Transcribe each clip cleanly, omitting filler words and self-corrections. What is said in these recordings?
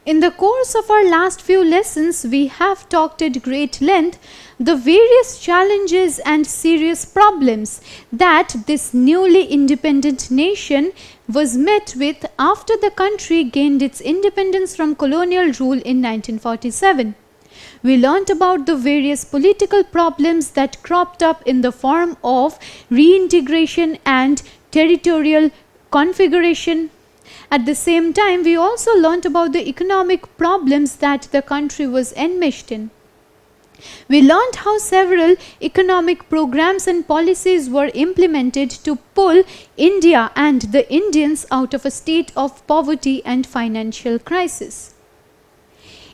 In the course of our last few lessons, we have talked at great length the various challenges and serious problems that this newly independent nation was met with after the country gained its independence from colonial rule in 1947. We learnt about the various political problems that cropped up in the form of reintegration and territorial configuration. At the same time, we also learnt about the economic problems that the country was enmeshed in. We learnt how several economic programs and policies were implemented to pull India and the Indians out of a state of poverty and financial crisis.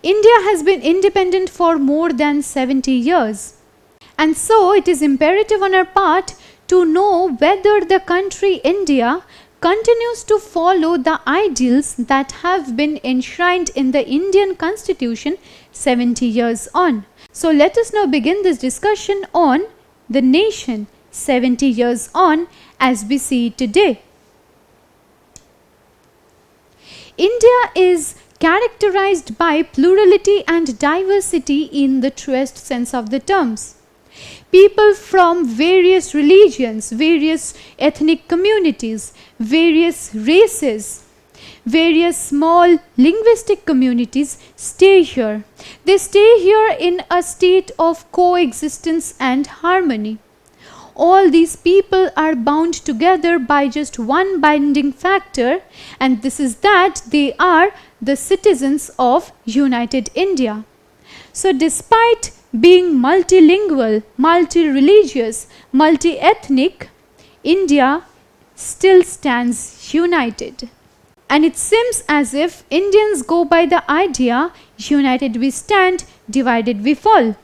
India has been independent for more than 70 years. And so it is imperative on our part to know whether the country India continues to follow the ideals that have been enshrined in the Indian Constitution 70 years on. So let us now begin this discussion on the nation 70 years on as we see it today. India is characterized by plurality and diversity in the truest sense of the terms. People from various religions, various ethnic communities, various races, various small linguistic communities stay here. They stay here in a state of coexistence and harmony. All these people are bound together by just one binding factor, and this is that they are the citizens of United India. So despite being multilingual, multi-religious, multi-ethnic, India still stands united. And it seems as if Indians go by the idea, united we stand, divided we fall.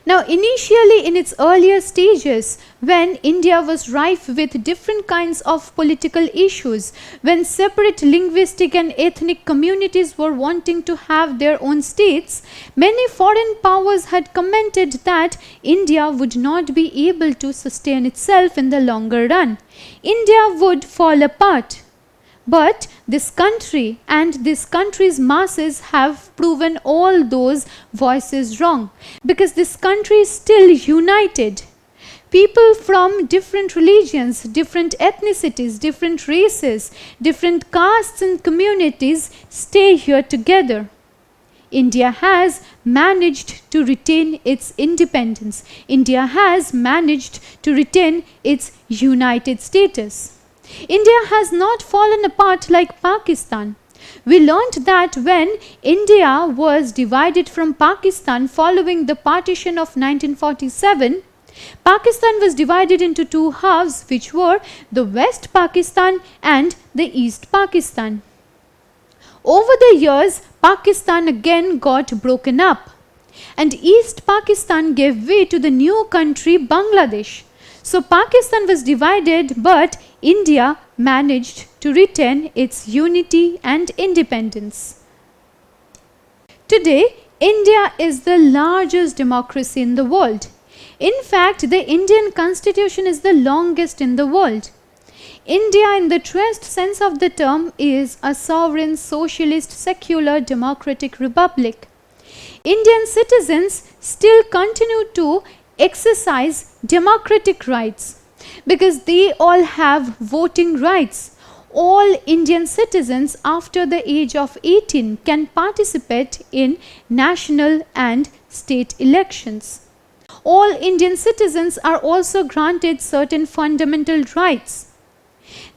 Now initially in its earlier stages, when India was rife with different kinds of political issues, when separate linguistic and ethnic communities were wanting to have their own states, many foreign powers had commented that India would not be able to sustain itself in the longer run. India would fall apart. But this country and this country's masses have proven all those voices wrong, because this country is still united. People from different religions, different ethnicities, different races, different castes and communities stay here together. India has managed to retain its independence. India has managed to retain its united status. India has not fallen apart like Pakistan. We learnt that when India was divided from Pakistan following the partition of 1947, Pakistan was divided into two halves, which were the West Pakistan and the East Pakistan. Over the years, Pakistan again got broken up, and East Pakistan gave way to the new country Bangladesh. So Pakistan was divided, but India managed to retain its unity and independence. Today, India is the largest democracy in the world. In fact, the Indian Constitution is the longest in the world. India, in the truest sense of the term, is a sovereign, socialist, secular, democratic republic. Indian citizens still continue to exercise democratic rights because they all have voting rights. All Indian citizens after the age of 18 can participate in national and state elections. All Indian citizens are also granted certain fundamental rights.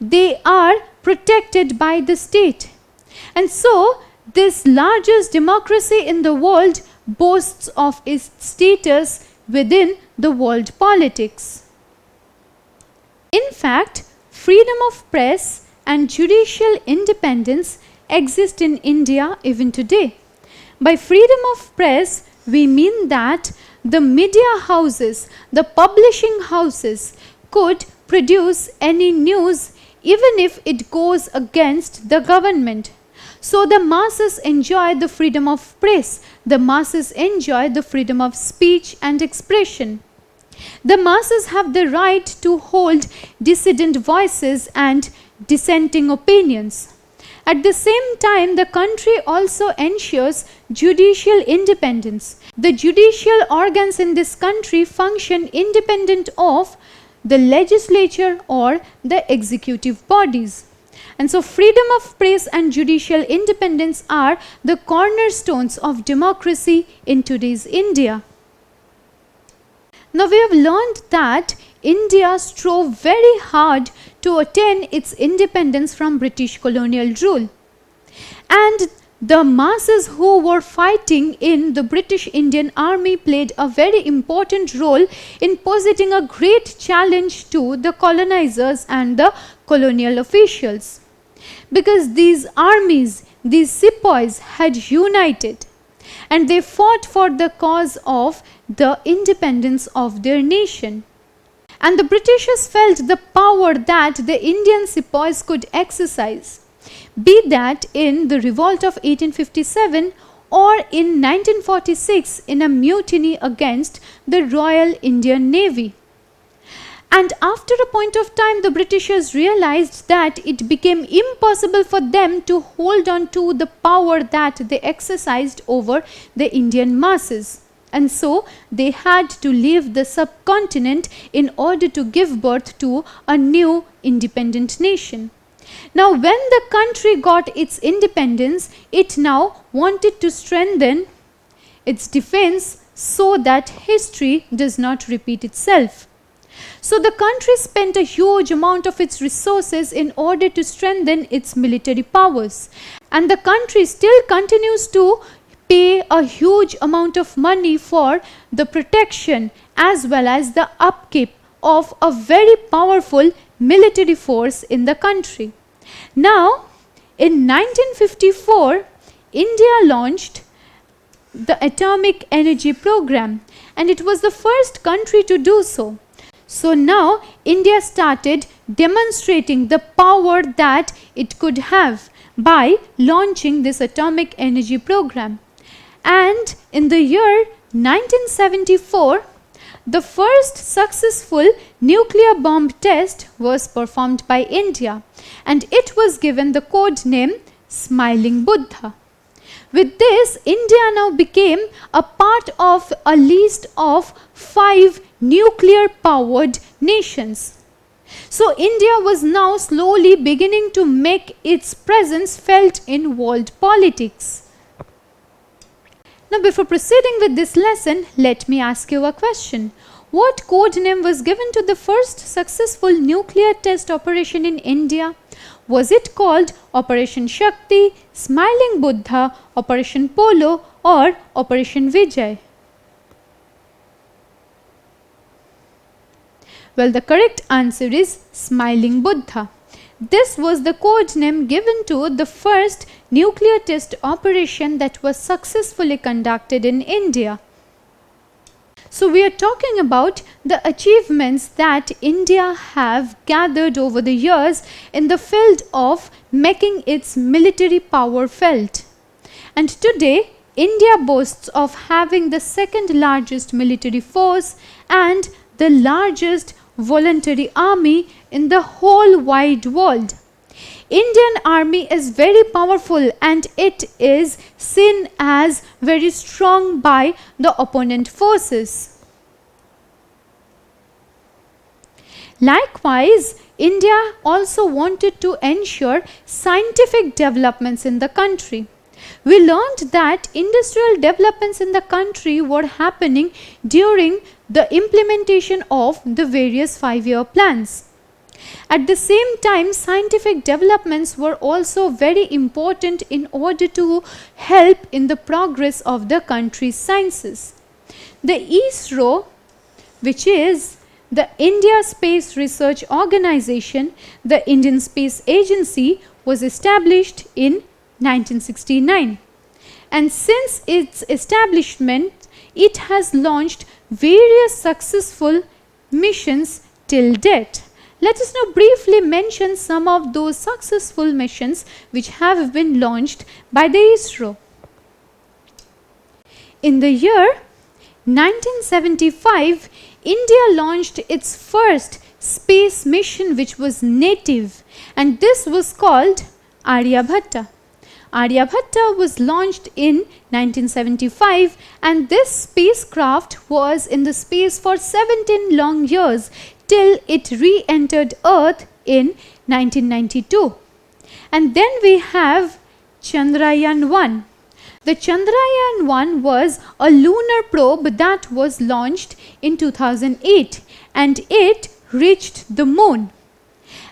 They are protected by the state. And so, this largest democracy in the world boasts of its status within the world politics. In fact, freedom of press and judicial independence exist in India even today. By freedom of press, we mean that the media houses, the publishing houses could produce any news even if it goes against the government. So the masses enjoy the freedom of press. The masses enjoy the freedom of speech and expression. The masses have the right to hold dissident voices and dissenting opinions. At the same time, the country also ensures judicial independence. The judicial organs in this country function independent of the legislature or the executive bodies. And so freedom of press and judicial independence are the cornerstones of democracy in today's India. Now we have learned that India strove very hard to attain its independence from British colonial rule. And the masses who were fighting in the British Indian Army played a very important role in posing a great challenge to the colonizers and the colonial officials. Because these armies, these sepoys had united and they fought for the cause of the independence of their nation. And the Britishers felt the power that the Indian sepoys could exercise, be that in the revolt of 1857 or in 1946 in a mutiny against the Royal Indian Navy. And after a point of time, the Britishers realized that it became impossible for them to hold on to the power that they exercised over the Indian masses. And so they had to leave the subcontinent in order to give birth to a new independent nation. Now, when the country got its independence, it now wanted to strengthen its defense so that history does not repeat itself. So the country spent a huge amount of its resources in order to strengthen its military powers. And the country still continues to pay a huge amount of money for the protection as well as the upkeep of a very powerful military force in the country. Now, in 1954, India launched the atomic energy program, and it was the first country to do so. So now India started demonstrating the power that it could have by launching this atomic energy program. And in the year 1974, the first successful nuclear bomb test was performed by India, and it was given the code name Smiling Buddha. With this, India now became a part of a list of 5 nuclear powered nations. So India was now slowly beginning to make its presence felt in world politics. Now, before proceeding with this lesson, let me ask you a question. What code name was given to the first successful nuclear test operation in India? Was it called Operation Shakti, Smiling Buddha, Operation Polo, or Operation Vijay? Well, the correct answer is Smiling Buddha. This was the code name given to the first nuclear test operation that was successfully conducted in India. So we are talking about the achievements that India have gathered over the years in the field of making its military power felt. And today, India boasts of having the second largest military force and the largest voluntary army in the whole wide world. Indian army is very powerful and it is seen as very strong by the opponent forces. Likewise, India also wanted to ensure scientific developments in the country. We learned that industrial developments in the country were happening during the implementation of the various 5-year plans. At the same time, scientific developments were also very important in order to help in the progress of the country's sciences. The ISRO, which is the India Space Research Organization, the Indian Space Agency, was established in 1969. And since its establishment, it has launched various successful missions till date. Let us now briefly mention some of those successful missions which have been launched by the ISRO. In the year 1975, India launched its first space mission which was native, and this was called Aryabhatta. Aryabhatta was launched in 1975, and this spacecraft was in the space for 17 long years till it re-entered Earth in 1992. And then we have Chandrayaan-1. The Chandrayaan-1 was a lunar probe that was launched in 2008, and it reached the moon.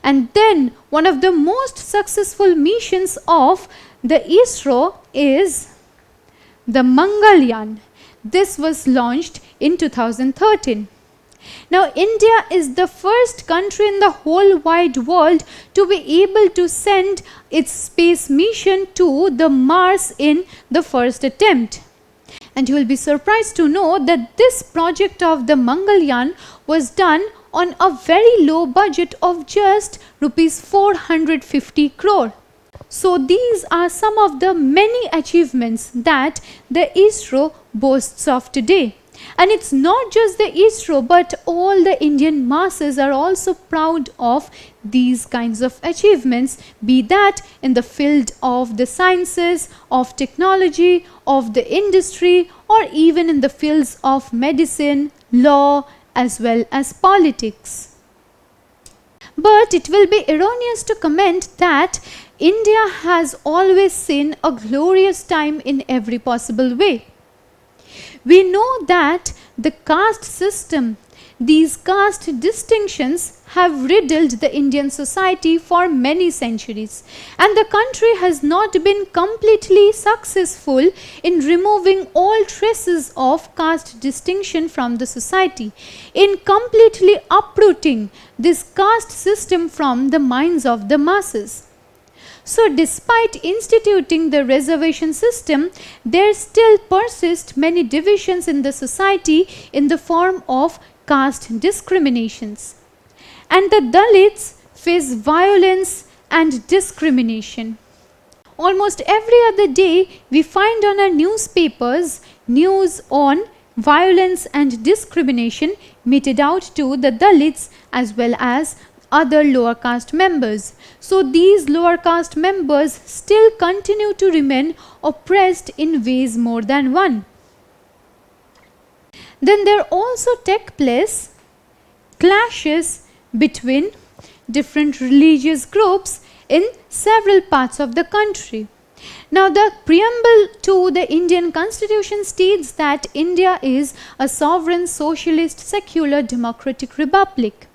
And then one of the most successful missions of the ISRO is the Mangalyaan. This was launched in 2013. Now, India is the first country in the whole wide world to be able to send its space mission to the Mars in the first attempt. And you will be surprised to know that this project of the Mangalyaan was done on a very low budget of just rupees 450 crore. So these are some of the many achievements that the ISRO boasts of today. And it's not just the ISRO, but all the Indian masses are also proud of these kinds of achievements, be that in the field of the sciences, of technology, of the industry, or even in the fields of medicine, law, as well as politics. But it will be erroneous to comment that India has always seen a glorious time in every possible way. We know that the caste system, these caste distinctions have riddled the Indian society for many centuries, and the country has not been completely successful in removing all traces of caste distinction from the society, in completely uprooting this caste system from the minds of the masses. So despite instituting the reservation system, there still persist many divisions in the society in the form of caste discriminations. And the Dalits face violence and discrimination. Almost every other day we find on our newspapers news on violence and discrimination meted out to the Dalits as well as other lower caste members. So these lower caste members still continue to remain oppressed in ways more than one. Then there also take place clashes between different religious groups in several parts of the country. Now, the preamble to the Indian Constitution states that India is a sovereign, socialist, secular, democratic republic.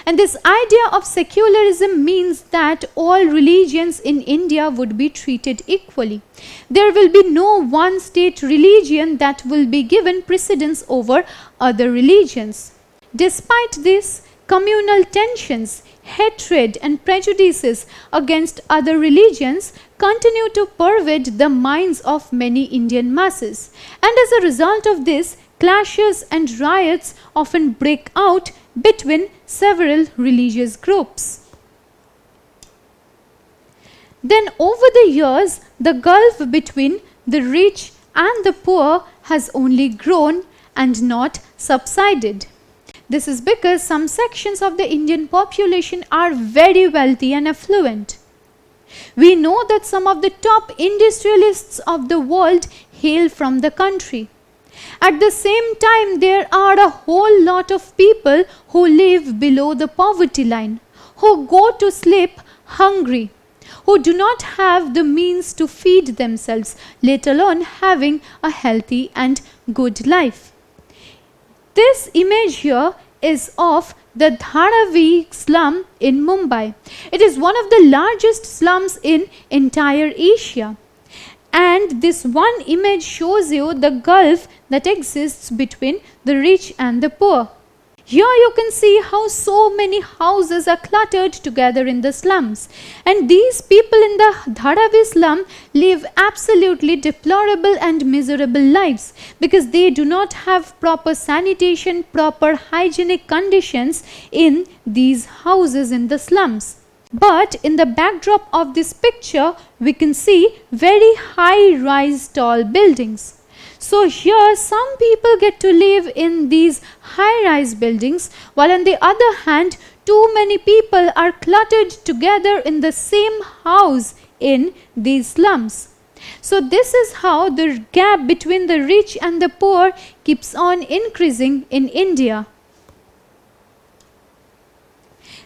And this idea of secularism means that all religions in India would be treated equally. There will be no one state religion that will be given precedence over other religions. Despite this, communal tensions, hatred and prejudices against other religions continue to pervade the minds of many Indian masses. And as a result of this, clashes and riots often break out between several religious groups. Then over the years, the gulf between the rich and the poor has only grown and not subsided. This is because some sections of the Indian population are very wealthy and affluent. We know that some of the top industrialists of the world hail from the country. At the same time, there are a whole lot of people who live below the poverty line, who go to sleep hungry, who do not have the means to feed themselves, let alone having a healthy and good life. This image here is of the Dharavi slum in Mumbai. It is one of the largest slums in entire Asia. And this one image shows you the gulf that exists between the rich and the poor. Here you can see how so many houses are cluttered together in the slums. And these people in the Dharavi slum live absolutely deplorable and miserable lives because they do not have proper sanitation, proper hygienic conditions in these houses in the slums. But in the backdrop of this picture, we can see very high-rise tall buildings. So here some people get to live in these high-rise buildings, while on the other hand, too many people are cluttered together in the same house in these slums. So this is how the gap between the rich and the poor keeps on increasing in India.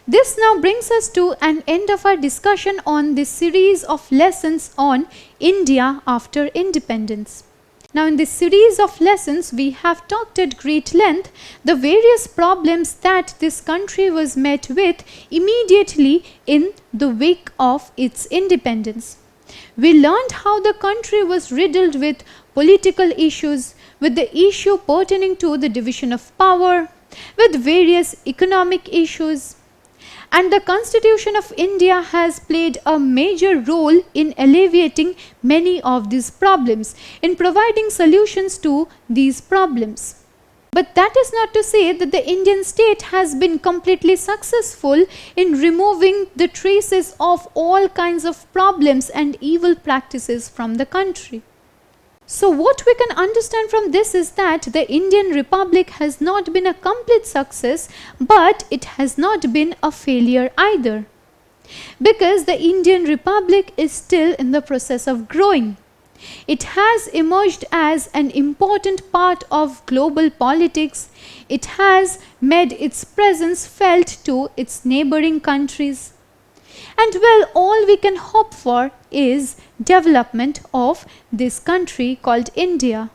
This now brings us to an end of our discussion on this series of lessons on India after independence. Now in this series of lessons we have talked at great length the various problems that this country was met with immediately in the wake of its independence. We learned how the country was riddled with political issues, with the issue pertaining to the division of power, with various economic issues. And the Constitution of India has played a major role in alleviating many of these problems, in providing solutions to these problems. But that is not to say that the Indian state has been completely successful in removing the traces of all kinds of problems and evil practices from the country. So what we can understand from this is that the Indian Republic has not been a complete success, but it has not been a failure either. Because the Indian Republic is still in the process of growing. It has emerged as an important part of global politics. It has made its presence felt to its neighboring countries. And well, all we can hope for is development of this country called India.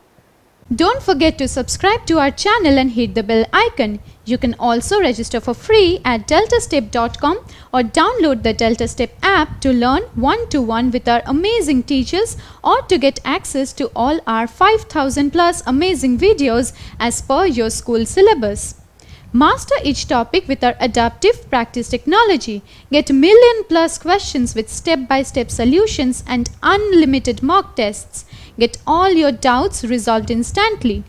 Don't forget to subscribe to our channel and hit the bell icon. You can also register for free at DeltaStep.com or download the DeltaStep app to learn one-to-one with our amazing teachers or to get access to all our 5,000 plus amazing videos as per your school syllabus. Master each topic with our adaptive practice technology. Get million plus questions with step-by-step solutions and unlimited mock tests. Get all your doubts resolved instantly.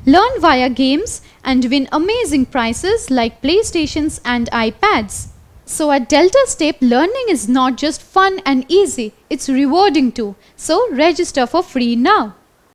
Learn via games and win amazing prizes like PlayStations and iPads. So at DeltaStep, learning is not just fun and easy, it's rewarding too. So register for free now.